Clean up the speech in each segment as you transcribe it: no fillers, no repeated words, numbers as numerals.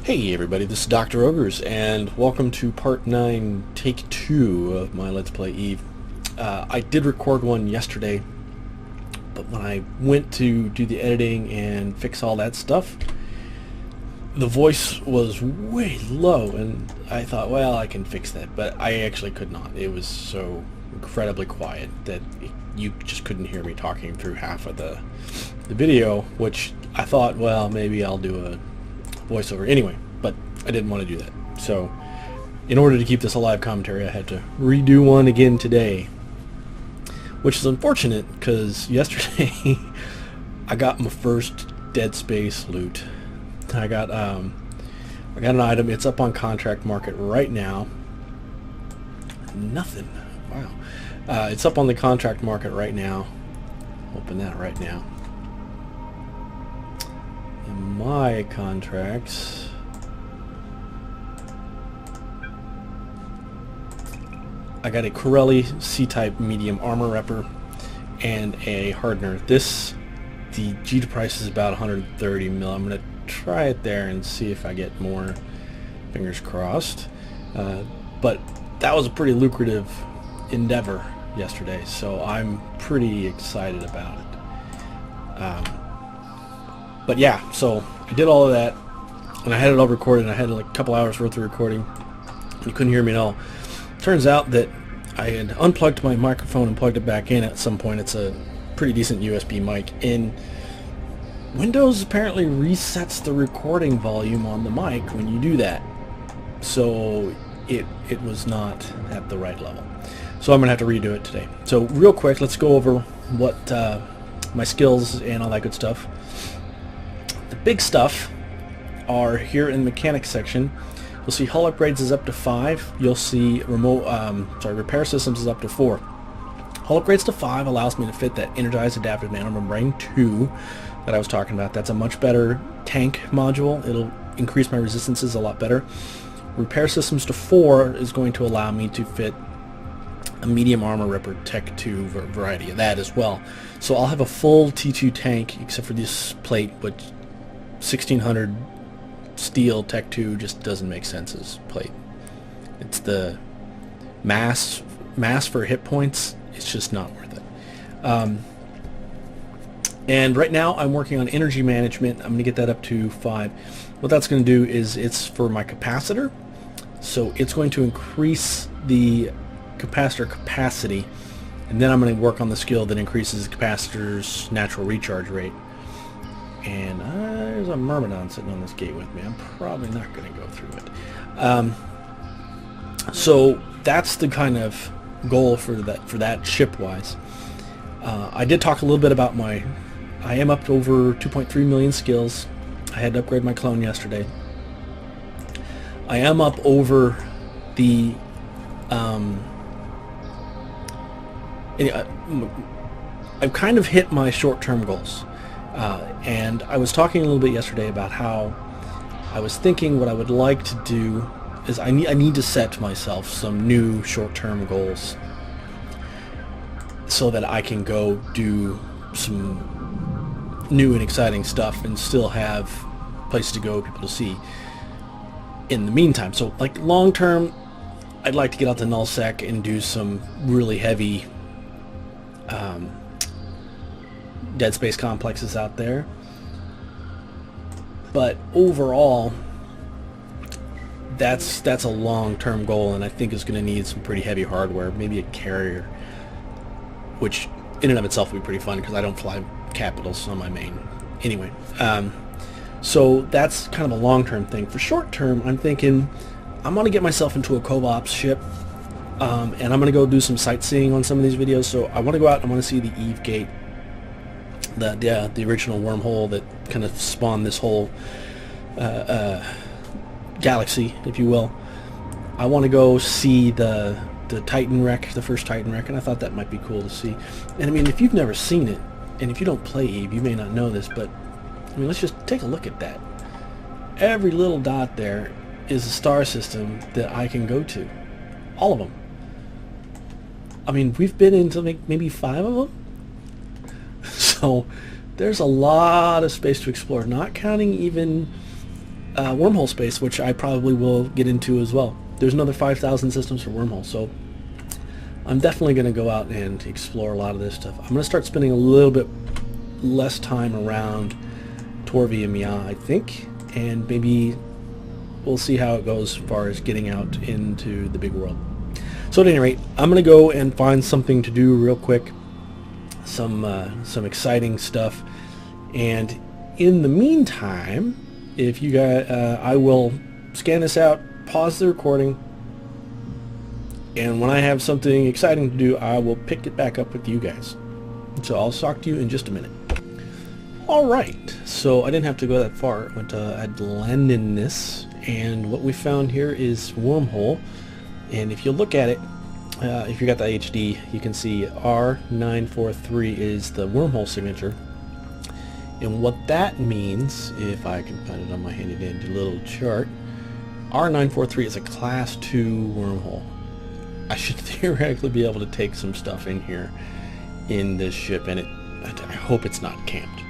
Hey everybody, this is Dr. Ogres, and welcome to part 9, take 2 of my Let's Play Eve. I did record one yesterday, but when I went to do the editing and fix all that stuff, the voice was way low, and I thought, well, I can fix that, but I actually could not. It was so incredibly quiet that you just couldn't hear me talking through half of the video, which I thought, well, maybe I'll do a voiceover anyway, but I didn't want to do that. So in order to keep this a live commentary, I had to redo one again today, which is unfortunate because yesterday I got my first Dead Space loot. I got an item. It's up on contract market right now. Nothing. Wow. It's up on the contract market right now. Open that right now. In my contracts, I got a Corelli C-type medium armor repper and a hardener. The G to price is about 130 mil. I'm going to try it there and see if I get more. Fingers crossed. But that was a pretty lucrative endeavor yesterday, so I'm pretty excited about it. But yeah, so I did all of that, and I had it all recorded, and I had like a couple hours worth of recording, and you couldn't hear me at all. Turns out that I had unplugged my microphone and plugged it back in at some point. It's a pretty decent USB mic, and Windows apparently resets the recording volume on the mic when you do that. So it was not at the right level. So I'm going to have to redo it today. So real quick, let's go over what my skills and all that good stuff. The big stuff are here in the mechanics section. You'll see hull upgrades is up to 5. You'll see repair systems is up to 4. Hull upgrades to 5 allows me to fit that energized adaptive nanomembrane 2 that I was talking about. That's a much better tank module. It'll increase my resistances a lot better. Repair systems to 4 is going to allow me to fit a medium armor repper Tech 2 variety of that as well. So I'll have a full T2 tank except for this plate, which 1600 steel Tech 2 just doesn't make sense as plate. It's the mass for hit points. It's just not worth it. And right now I'm working on energy management. I'm going to get that up to 5. What that's going to do is it's for my capacitor. So it's going to increase the capacitor capacity, and then I'm going to work on the skill that increases the capacitor's natural recharge rate. And there's a Myrmidon sitting on this gate with me. I'm probably not going to go through it. So that's the kind of goal for that ship-wise. I did talk a little bit about I am up to over 2.3 million skills. I had to upgrade my clone yesterday. I am up over the I've kind of hit my short-term goals. And I was talking a little bit yesterday about how I was thinking what I would like to do is I need to set myself some new short-term goals so that I can go do some new and exciting stuff and still have places to go, people to see in the meantime. So like long-term, I'd like to get out to nullsec and do some really heavy Dead Space complexes out there. But overall, that's a long-term goal, and I think it's going to need some pretty heavy hardware, maybe a carrier, which in and of itself would be pretty fun because I don't fly capitals on my main anyway. So that's kind of a long-term thing. For short-term, I'm thinking I'm going to get myself into a co-ops ship, and I'm going to go do some sightseeing on some of these videos. So I want to go out and I want to see the Eve Gate, the original wormhole that kind of spawned this whole galaxy, if you will. I want to go see the Titan wreck, the first Titan wreck, and I thought that might be cool to see. And I mean, if you've never seen it, and if you don't play Eve, you may not know this, but I mean, let's just take a look at that. Every little dot there is a star system that I can go to. All of them. I mean, we've been into maybe 5 of them. So there's a lot of space to explore, not counting even wormhole space, which I probably will get into as well. There's another 5,000 systems for wormhole, so I'm definitely going to go out and explore a lot of this stuff. I'm going to start spending a little bit less time around Torvi and Mia, I think, and maybe we'll see how it goes as far as getting out into the big world. So at any rate, I'm going to go and find something to do real quick, some exciting stuff, and in the meantime, if you guys, I will scan this out, pause the recording, and when I have something exciting to do, I will pick it back up with you guys. So I'll talk to you in just a minute. Alright, so I didn't have to go that far. I went to Atlantis, and what we found here is Wormhole. And if you look at it, if you got the HD, you can see R943 is the Wormhole signature. And what that means, if I can find it on my handy dandy little chart, R943 is a Class 2 wormhole. I should theoretically be able to take some stuff in here in this ship, and I hope it's not camped,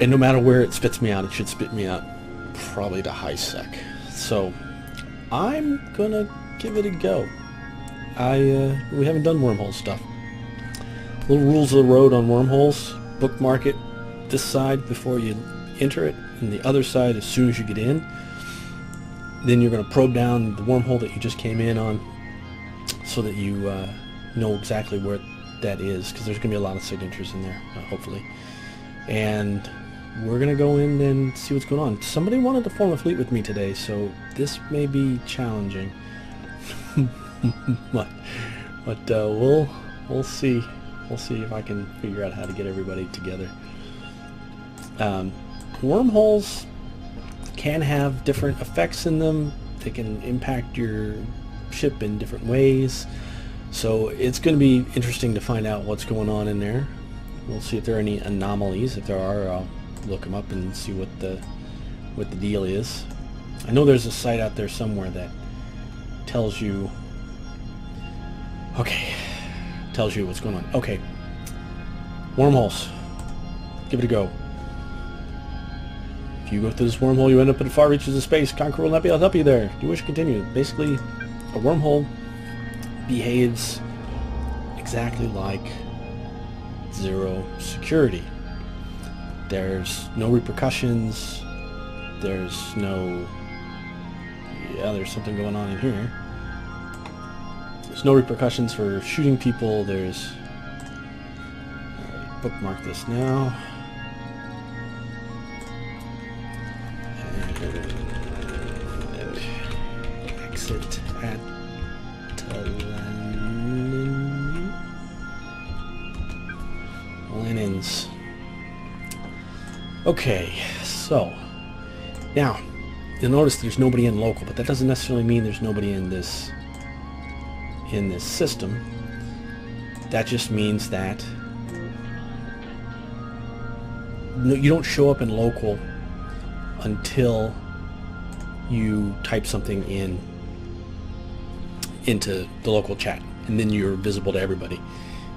and no matter where it spits me out, it should spit me out probably to high sec. So I'm gonna give it a go. We haven't done wormhole stuff. Little rules of the road on wormholes: bookmark it this side before you enter it, and the other side as soon as you get in. Then you're going to probe down the wormhole that you just came in on, so that you know exactly where that is, because there's going to be a lot of signatures in there, hopefully. And we're going to go in and see what's going on. Somebody wanted to form a fleet with me today, so this may be challenging. but we'll see. We'll see if I can figure out how to get everybody together. Wormholes can have different effects in them. They can impact your ship in different ways. So it's going to be interesting to find out what's going on in there. We'll see if there are any anomalies. If there are, I'll look them up and see what the deal is. I know there's a site out there somewhere that tells you. Okay, tells you what's going on. Okay, wormholes. Give it a go. If you go through this wormhole, you end up in the far reaches of space. Conqueror will not be able to help you there. Do you wish to continue? Basically, a wormhole behaves exactly like zero security. There's no repercussions. There's no... Yeah, there's something going on in here. There's no repercussions for shooting people. There's... Alright, bookmark this now. And exit at Linens. Okay, so now you'll notice there's nobody in local, but that doesn't necessarily mean there's nobody in this system. That just means that you don't show up in local until you type something into the local chat, and then you're visible to everybody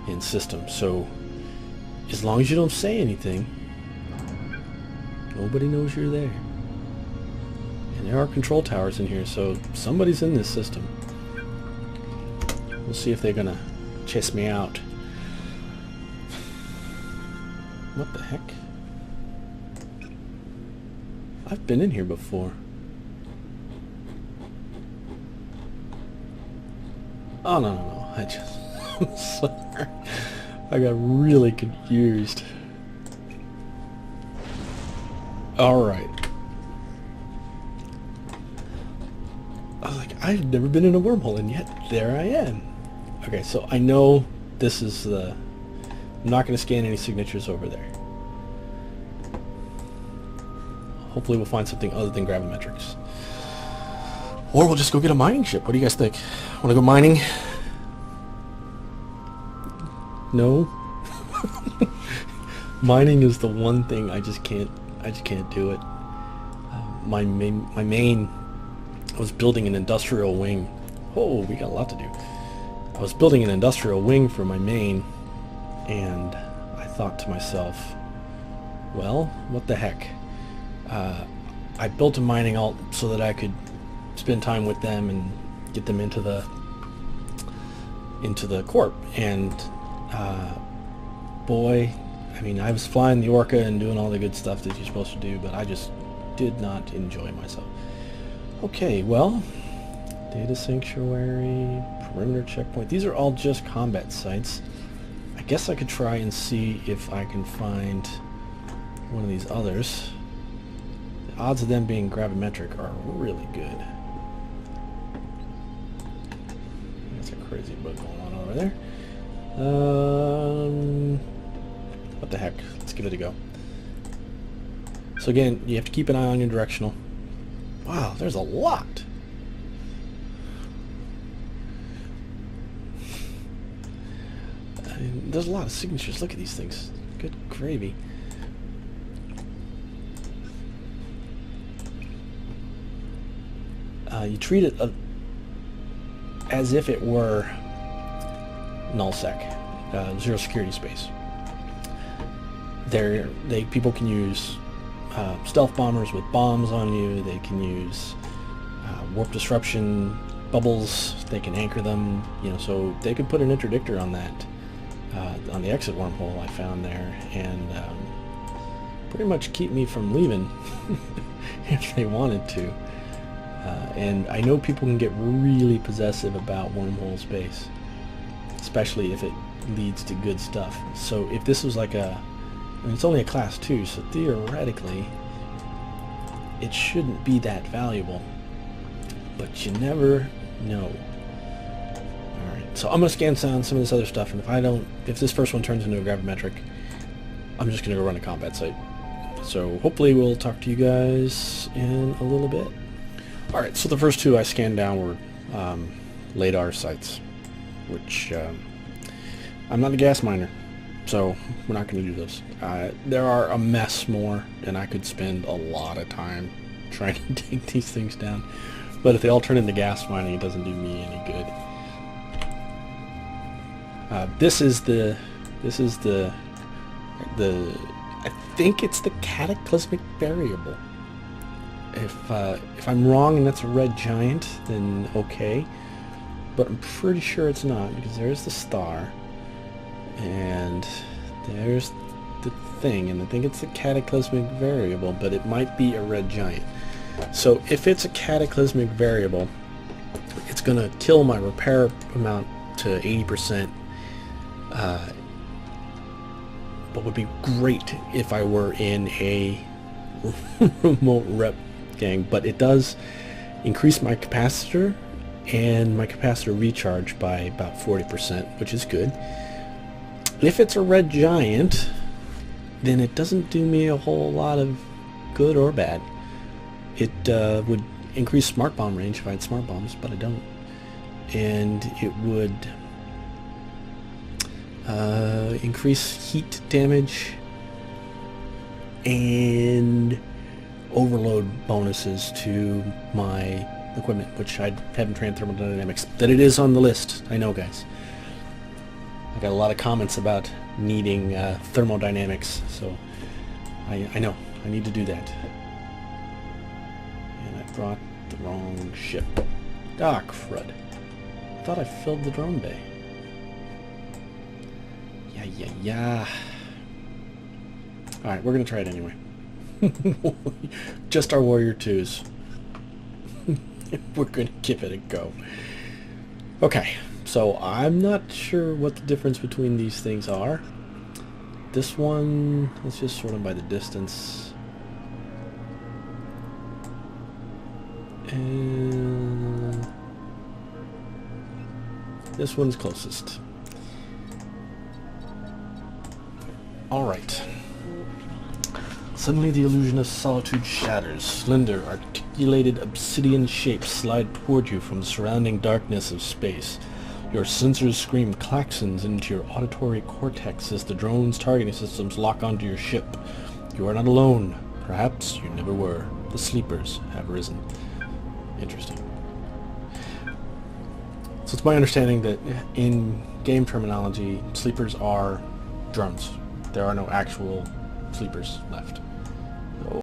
in system. So as long as you don't say anything, nobody knows you're there. And there are control towers in here, so somebody's in this system. We'll see if they're gonna chase me out. What the heck? I've been in here before. Oh, no. I just... I'm sorry. I got really confused. Alright. I was like, I've never been in a wormhole, and yet there I am. Okay, so I know this is the... I'm not going to scan any signatures over there. Hopefully we'll find something other than gravimetrics. Or we'll just go get a mining ship. What do you guys think? Want to go mining? No? Mining is the one thing I just can't do it. My main, I was building an industrial wing. Oh, we got a lot to do. I was building an industrial wing for my main, and I thought to myself, well, what the heck? I built a mining alt so that I could spend time with them and get them into the corp. And boy, I mean, I was flying the Orca and doing all the good stuff that you're supposed to do, but I just did not enjoy myself. Okay, well, data sanctuary, perimeter checkpoint. These are all just combat sites. I guess I could try and see if I can find one of these others. The odds of them being gravimetric are really good. That's a crazy bug going on over there. What the heck? Let's give it a go. So again, you have to keep an eye on your directional. Wow, there's a lot. I mean, there's a lot of signatures. Look at these things. Good gravy. You treat it as if it were nullsec, zero security space. People can use stealth bombers with bombs on you. They can use warp disruption bubbles. They can anchor them. You know, so they could put an interdictor on that, on the exit wormhole I found there, and pretty much keep me from leaving if they wanted to. And I know people can get really possessive about wormhole space, especially if it leads to good stuff. So if this was like I mean, it's only a class 2, so theoretically it shouldn't be that valuable, but you never know. Alright, so I'm going to scan some of this other stuff, and if this first one turns into a gravimetric, I'm just going to go run a combat site. So hopefully we'll talk to you guys in a little bit. Alright, so the first two I scanned down were LADAR sites, which I'm not a gas miner, so we're not going to do those. There are a mess more, and I could spend a lot of time trying to take these things down. But if they all turn into gas mining, it doesn't do me any good. This is the I think it's the cataclysmic variable. If I'm wrong and that's a red giant, then okay. But I'm pretty sure it's not, because there's the star, and there's the thing, and I think it's the cataclysmic variable, but it might be a red giant. So if it's a cataclysmic variable, it's going to kill my repair amount to 80%. But would be great if I were in a remote rep gang, but it does increase my capacitor and my capacitor recharge by about 40%, which is good. If it's a red giant, then it doesn't do me a whole lot of good or bad. It would increase smart bomb range if I had smart bombs, but I don't. And it would increase heat damage and overload bonuses to my equipment, which I haven't trained thermodynamics. That it is on the list. I know, guys. I got a lot of comments about needing thermodynamics, so I know I need to do that. And I brought the wrong ship. Ah, crud. I thought I filled the drone bay. Yeah. Alright, we're gonna try it anyway. Just our Warrior 2s. We're gonna give it a go. Okay, so I'm not sure what the difference between these things are. This one, let's just sort them by the distance. And this one's closest. Alright. Suddenly the illusion of solitude shatters. Slender, articulated obsidian shapes slide toward you from the surrounding darkness of space. Your sensors scream klaxons into your auditory cortex as the drone's targeting systems lock onto your ship. You are not alone. Perhaps you never were. The sleepers have risen. Interesting. So it's my understanding that in game terminology, sleepers are drones. There are no actual sleepers left.